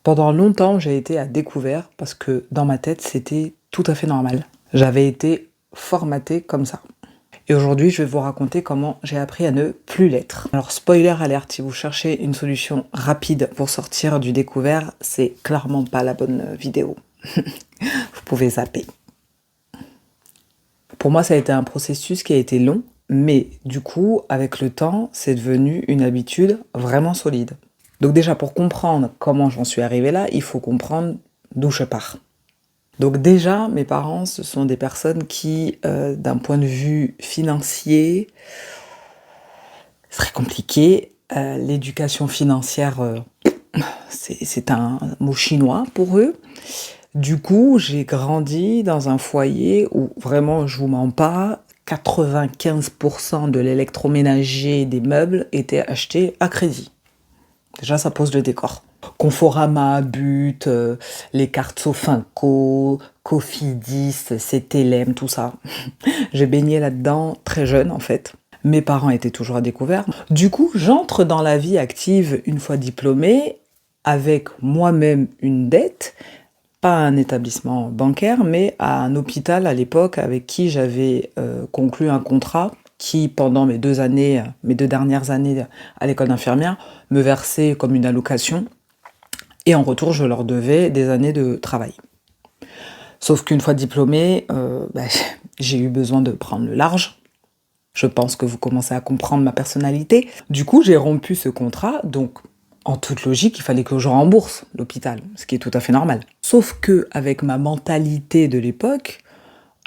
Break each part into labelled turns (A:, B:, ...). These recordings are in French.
A: Pendant longtemps, j'ai été à découvert parce que dans ma tête, c'était tout à fait normal. J'avais été formatée comme ça. Et aujourd'hui, je vais vous raconter comment j'ai appris à ne plus l'être. Alors, spoiler alerte, si vous cherchez une solution rapide pour sortir du découvert, c'est clairement pas la bonne vidéo. Vous pouvez zapper. Pour moi, ça a été un processus qui a été long, mais du coup, avec le temps, c'est devenu une habitude vraiment solide. Donc déjà, pour comprendre comment j'en suis arrivée là, il faut comprendre d'où je pars. Donc déjà, mes parents, ce sont des personnes qui, d'un point de vue financier, c'est très compliqué. L'éducation financière, c'est un mot chinois pour eux. Du coup, j'ai grandi dans un foyer où vraiment, je vous mens pas, 95% de l'électroménager des meubles était acheté à crédit. Déjà, ça pose le décor. Conforama, But, les cartes Sofinco, Cofidis, CTLM, tout ça. J'ai baigné là-dedans très jeune, en fait. Mes parents étaient toujours à découvert. Du coup, j'entre dans la vie active une fois diplômée, avec moi-même une dette, pas à un établissement bancaire, mais à un hôpital à l'époque avec qui j'avais conclu un contrat qui, pendant mes deux dernières années à l'école d'infirmière, me versait comme une allocation. Et en retour, je leur devais des années de travail. Sauf qu'une fois diplômée, j'ai eu besoin de prendre le large. Je pense que vous commencez à comprendre ma personnalité. Du coup, j'ai rompu ce contrat, donc en toute logique, il fallait que je rembourse l'hôpital, ce qui est tout à fait normal. Sauf que avec ma mentalité de l'époque,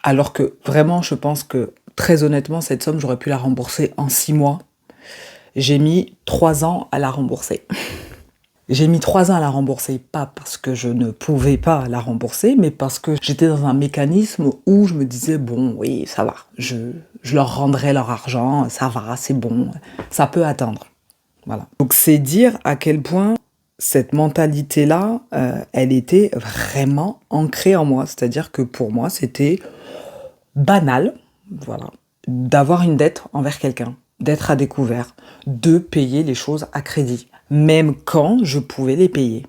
A: alors que vraiment, je pense que très honnêtement, cette somme, j'aurais pu la rembourser en 6 mois. J'ai mis 3 ans à la rembourser. J'ai mis 3 ans à la rembourser, pas parce que je ne pouvais pas la rembourser, mais parce que j'étais dans un mécanisme où je me disais, bon, oui, ça va, je leur rendrai leur argent, ça va, c'est bon, ça peut attendre. Voilà. Donc c'est dire à quel point cette mentalité-là, elle était vraiment ancrée en moi. C'est-à-dire que pour moi, c'était banal, voilà, d'avoir une dette envers quelqu'un, d'être à découvert, de payer les choses à crédit, même quand je pouvais les payer.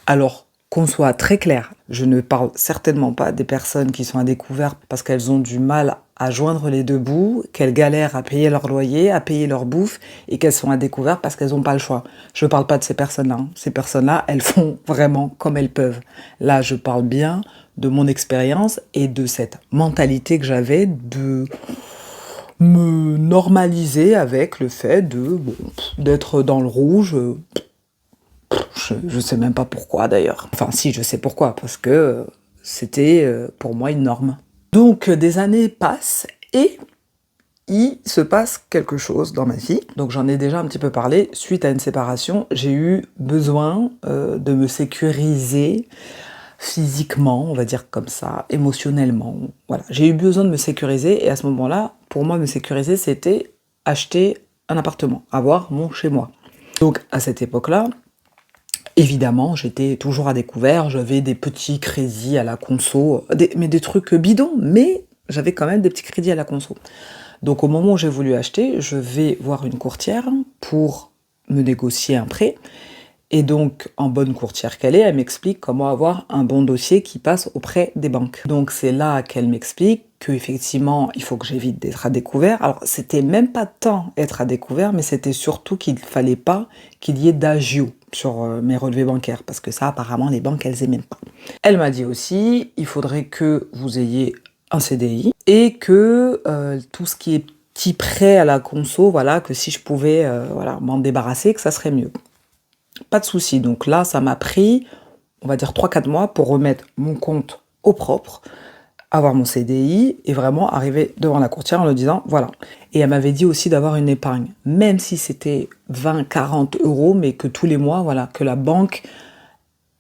A: Alors, qu'on soit très clair, je ne parle certainement pas des personnes qui sont à découvert parce qu'elles ont du mal à joindre les deux bouts, qu'elles galèrent à payer leur loyer, à payer leur bouffe, et qu'elles sont à découvert parce qu'elles n'ont pas le choix. Je ne parle pas de ces personnes-là. Ces personnes-là, elles font vraiment comme elles peuvent. Là, je parle bien de mon expérience et de cette mentalité que j'avais de me normaliser avec le fait d'être dans le rouge. Je sais même pas pourquoi d'ailleurs. Enfin si, je sais pourquoi, parce que c'était pour moi une norme. Donc des années passent et il se passe quelque chose dans ma vie. Donc j'en ai déjà un petit peu parlé. Suite à une séparation, j'ai eu besoin de me sécuriser physiquement, on va dire comme ça, émotionnellement. Voilà, j'ai eu besoin de me sécuriser et à ce moment-là, pour moi, me sécuriser, c'était acheter un appartement, avoir mon chez-moi. Donc à cette époque-là, évidemment, j'étais toujours à découvert, j'avais des petits crédits à la conso, mais des trucs bidons, mais j'avais quand même des petits crédits à la conso. Donc au moment où j'ai voulu acheter, je vais voir une courtière pour me négocier un prêt. Et donc, en bonne courtière qu'elle est, elle m'explique comment avoir un bon dossier qui passe auprès des banques. Donc c'est là qu'elle m'explique qu'effectivement, il faut que j'évite d'être à découvert. Alors, c'était même pas tant être à découvert, mais c'était surtout qu'il ne fallait pas qu'il y ait d'agio sur mes relevés bancaires, parce que ça, apparemment, les banques, elles aiment pas. Elle m'a dit aussi, il faudrait que vous ayez un CDI et que tout ce qui est petit prêt à la conso, voilà, que si je pouvais m'en débarrasser, que ça serait mieux. Pas de souci. Donc là, ça m'a pris, on va dire 3-4 mois pour remettre mon compte au propre, avoir mon CDI et vraiment arriver devant la courtière en leur disant voilà. Et elle m'avait dit aussi d'avoir une épargne, même si c'était 20-40 euros, mais que tous les mois, voilà, que la banque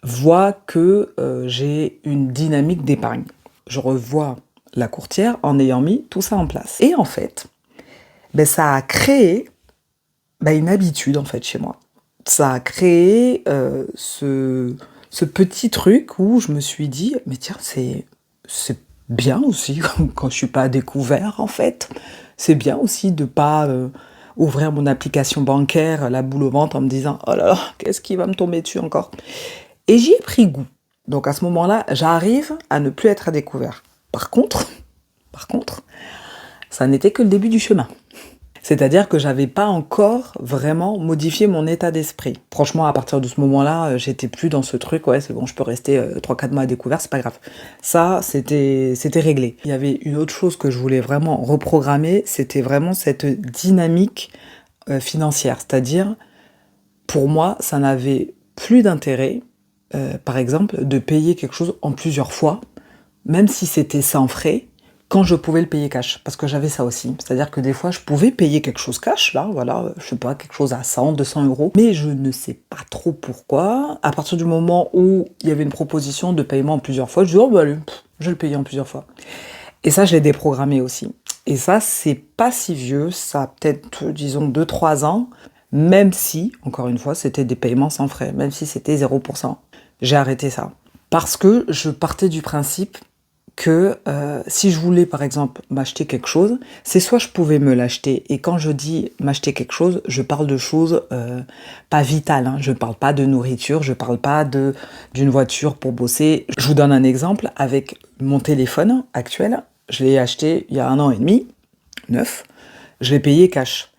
A: voit que j'ai une dynamique d'épargne. Je revois la courtière en ayant mis tout ça en place. Et en fait, ça a créé une habitude en fait chez moi. Ça a créé ce petit truc où je me suis dit, mais tiens, c'est bien aussi quand je suis pas à découvert en fait. C'est bien aussi de pas ouvrir mon application bancaire la boule au ventre en me disant, oh là là, qu'est-ce qui va me tomber dessus encore ? Et j'y ai pris goût. Donc à ce moment-là, j'arrive à ne plus être à découvert. Par contre, ça n'était que le début du chemin. C'est-à-dire que j'avais pas encore vraiment modifié mon état d'esprit. Franchement, à partir de ce moment-là, j'étais plus dans ce truc, ouais, c'est bon, je peux rester 3-4 mois à découvert, c'est pas grave. Ça, c'était réglé. Il y avait une autre chose que je voulais vraiment reprogrammer, c'était vraiment cette dynamique financière. C'est-à-dire, pour moi, ça n'avait plus d'intérêt, par exemple, de payer quelque chose en plusieurs fois, même si c'était sans frais, quand je pouvais le payer cash, parce que j'avais ça aussi. C'est-à-dire que des fois, je pouvais payer quelque chose cash, là, voilà, je sais pas, quelque chose à 100, 200 euros, mais je ne sais pas trop pourquoi. À partir du moment où il y avait une proposition de paiement en plusieurs fois, je dis, oh bah allez, je vais le payer en plusieurs fois. Et ça, je l'ai déprogrammé aussi. Et ça, c'est pas si vieux, ça a peut-être, disons, 2-3 ans, même si, encore une fois, c'était des paiements sans frais, même si c'était 0%. J'ai arrêté ça. Parce que je partais du principe que si je voulais par exemple m'acheter quelque chose, c'est soit je pouvais me l'acheter, et quand je dis m'acheter quelque chose, je parle de choses pas vitales, hein. Je parle pas de nourriture, je parle pas d'une voiture pour bosser. Je vous donne un exemple avec mon téléphone actuel, je l'ai acheté il y a 1 an et demi, neuf, je l'ai payé cash.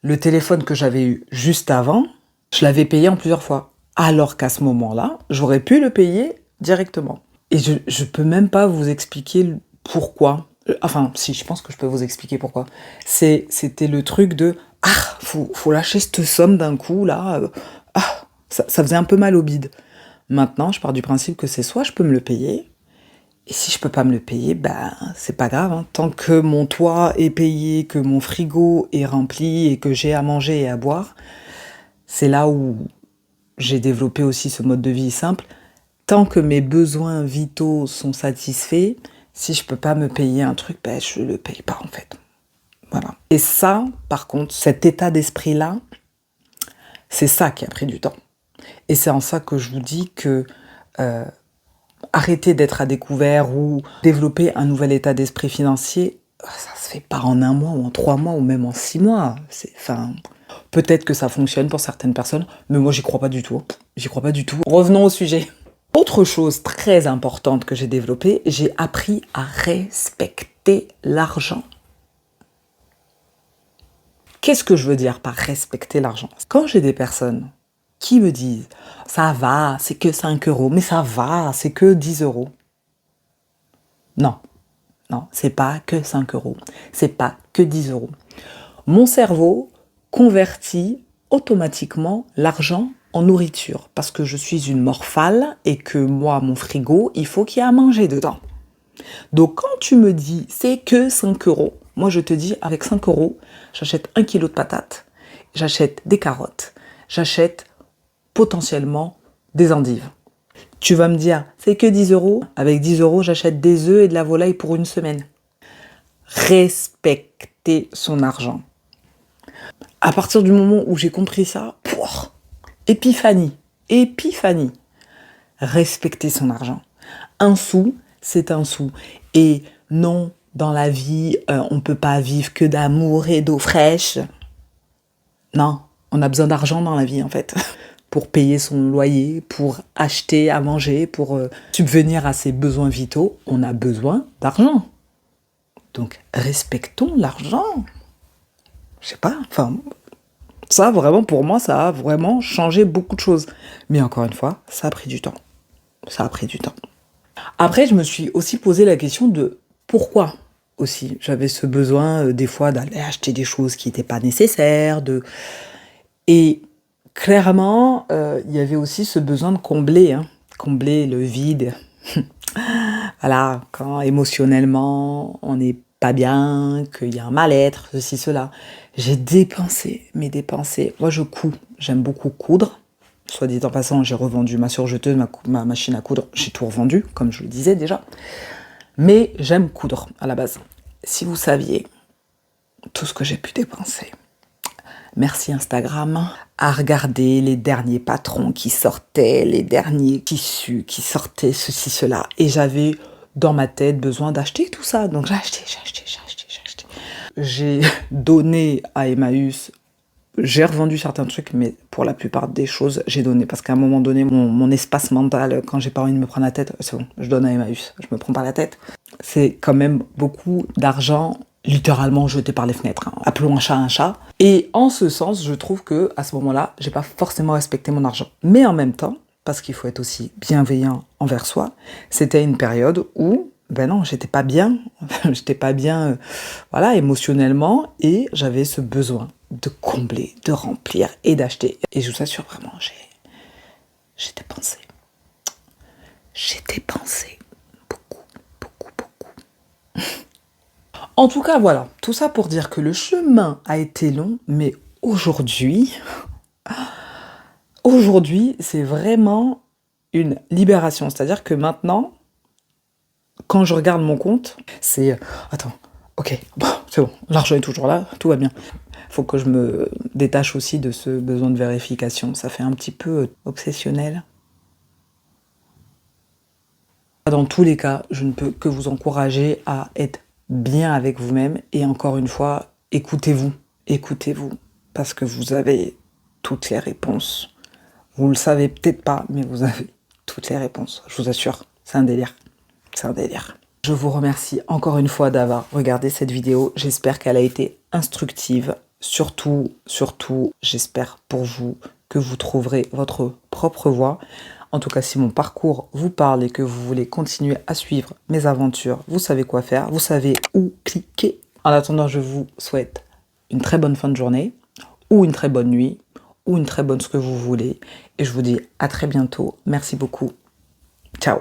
A: Le téléphone que j'avais eu juste avant, je l'avais payé en plusieurs fois, alors qu'à ce moment-là, j'aurais pu le payer directement. Et je peux même pas vous expliquer pourquoi. Enfin, si, je pense que je peux vous expliquer pourquoi. C'était le truc de « Ah, faut lâcher cette somme d'un coup, là. Ça faisait un peu mal au bide. » Maintenant, je pars du principe que c'est soit je peux me le payer, et si je peux pas me le payer, ben, c'est pas grave, hein. Tant que mon toit est payé, que mon frigo est rempli, et que j'ai à manger et à boire, c'est là où j'ai développé aussi ce mode de vie simple. Tant que mes besoins vitaux sont satisfaits, si je peux pas me payer un truc, ben je le paye pas en fait. Voilà. Et ça, par contre, cet état d'esprit-là, c'est ça qui a pris du temps. Et c'est en ça que je vous dis que arrêter d'être à découvert ou développer un nouvel état d'esprit financier, ça se fait pas en 1 mois ou en 3 mois ou même en 6 mois. Peut-être que ça fonctionne pour certaines personnes, mais moi j'y crois pas du tout. J'y crois pas du tout. Revenons au sujet. Autre chose très importante que j'ai développée, j'ai appris à respecter l'argent. Qu'est-ce que je veux dire par respecter l'argent? Quand j'ai des personnes qui me disent « ça va, c'est que 5 euros, mais ça va, c'est que 10 euros ». Non, c'est pas que 5 euros, c'est pas que 10 euros. Mon cerveau convertit automatiquement l'argent en nourriture, parce que je suis une morphale et que moi, mon frigo, il faut qu'il y ait à manger dedans. Donc quand tu me dis c'est que 5 euros, moi je te dis avec 5 euros, j'achète 1 kilo de patates, j'achète des carottes, j'achète potentiellement des endives. Tu vas me dire c'est que 10 euros, avec 10 euros j'achète des œufs et de la volaille pour une semaine. Respecter son argent. À partir du moment où j'ai compris ça, épiphanie. Respecter son argent. Un sou, c'est un sou. Et non, dans la vie, on ne peut pas vivre que d'amour et d'eau fraîche. Non, on a besoin d'argent dans la vie en fait. Pour payer son loyer, pour acheter à manger, pour subvenir à ses besoins vitaux, on a besoin d'argent. Donc respectons l'argent. Je sais pas, ça, vraiment, pour moi, ça a vraiment changé beaucoup de choses. Mais encore une fois, ça a pris du temps. Après, je me suis aussi posé la question de pourquoi aussi j'avais ce besoin, des fois, d'aller acheter des choses qui n'étaient pas nécessaires. Et clairement, il y avait aussi ce besoin de combler le vide. Voilà, quand émotionnellement, on n'est pas bien, qu'il y a un mal-être, ceci, cela. J'ai dépensé. Moi, je couds. J'aime beaucoup coudre. Soit dit en passant, j'ai revendu ma surjeteuse, ma machine à coudre. J'ai tout revendu, comme je le disais déjà. Mais j'aime coudre, à la base. Si vous saviez tout ce que j'ai pu dépenser. Merci Instagram. À regarder les derniers patrons qui sortaient, les derniers tissus qui sortaient, ceci, cela. Et j'avais dans ma tête besoin d'acheter tout ça. Donc j'ai acheté. J'ai donné à Emmaüs J'ai revendu certains trucs, mais pour la plupart des choses, j'ai donné. Parce qu'à un moment donné, mon espace mental, quand j'ai pas envie de me prendre la tête, c'est bon, je donne à Emmaüs, je me prends pas la tête. C'est quand même beaucoup d'argent littéralement jeté par les fenêtres, hein. Appelons un chat un chat. Et en ce sens, je trouve que à ce moment-là, j'ai pas forcément respecté mon argent. Mais en même temps, parce qu'il faut être aussi bienveillant envers soi, c'était une période où, ben non, j'étais pas bien, j'étais pas bien, voilà, émotionnellement, et j'avais ce besoin de combler, de remplir et d'acheter. Et je vous assure vraiment, j'ai dépensé. J'ai dépensé beaucoup, beaucoup, beaucoup. En tout cas, voilà, tout ça pour dire que le chemin a été long, mais aujourd'hui, c'est vraiment une libération. C'est-à-dire que maintenant, quand je regarde mon compte, c'est attends, ok, bon, c'est bon, l'argent est toujours là, tout va bien. Faut que je me détache aussi de ce besoin de vérification. Ça fait un petit peu obsessionnel. Dans tous les cas, je ne peux que vous encourager à être bien avec vous-même. Et encore une fois, écoutez-vous. Écoutez-vous. Parce que vous avez toutes les réponses. Vous le savez peut-être pas, mais vous avez toutes les réponses. Je vous assure, c'est un délire. C'est un délire. Je vous remercie encore une fois d'avoir regardé cette vidéo. J'espère qu'elle a été instructive. Surtout, j'espère pour vous que vous trouverez votre propre voie. En tout cas, si mon parcours vous parle et que vous voulez continuer à suivre mes aventures, vous savez quoi faire, vous savez où cliquer. En attendant, je vous souhaite une très bonne fin de journée, ou une très bonne nuit, ou une très bonne ce que vous voulez. Et je vous dis à très bientôt. Merci beaucoup. Ciao.